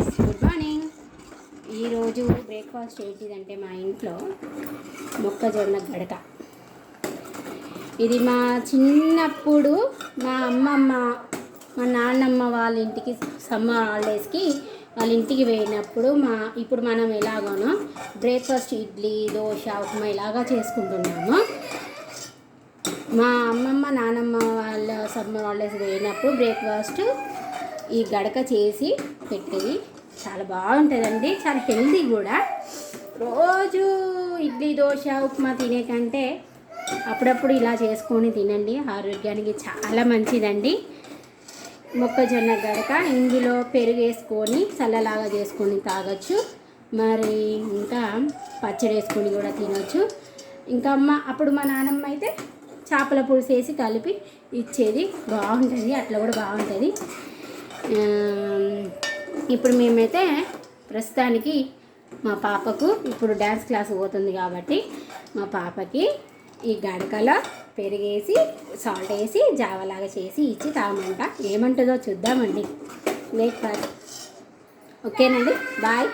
Guys, good morning. ఈరోజు breakfast ఏంటిదంటే మా ఇంట్లో మొక్కజొన్న గడక. ఇది మా చిన్నప్పుడు మా అమ్మమ్మ మా నాన్నమ్మ వాళ్ళ ఇంటికి సమ్మర్ హాలిడేస్కి వాళ్ళ ఇంటికి పోయినప్పుడు ఇప్పుడు మనం ఎలాగోనో బ్రేక్ఫాస్ట్ ఇడ్లీ దోశ ఉప్మా ఇలాగా చేసుకుంటున్నాము. మా అమ్మమ్మ నాన్నమ్మ వాళ్ళ సమ్మర్ హాలిడేస్ పోయినప్పుడు బ్రేక్ఫాస్ట్ ఈ గడక చేసి పెట్టేది. చాలా బాగుంటుందండి, చాలా హెల్తీ కూడా. రోజు ఇడ్లీ దోశ ఉప్మా తినే కంటే అప్పుడప్పుడు ఇలా చేసుకొని తినండి, ఆరోగ్యానికి చాలా మంచిదండి. మొక్కజొన్న గడక ఇందులో పెరుగు వేసుకొని చల్లలాగా చేసుకొని తాగొచ్చు, మరి ఇంకా పచ్చడి వేసుకొని కూడా తినొచ్చు. ఇంకా అప్పుడు మా నాన్నమ్మ అయితే చేపల పులుసు వేసి కలిపి ఇచ్చేది, బాగుంటుంది, అట్లా కూడా బాగుంటుంది. ఇప్పుడు మేమైతే ప్రస్తుతానికి మా పాపకు ఇప్పుడు డ్యాన్స్ క్లాస్ పోతుంది కాబట్టి మా పాపకి ఈ గడకలో పెరిగేసి సాల్ట్ వేసి జావలాగా చేసి ఇచ్చి తాగమంట. ఏమంటుందో చూద్దామండి. బ్రేక్ఫాస్ట్ ఓకేనండి, బాయ్.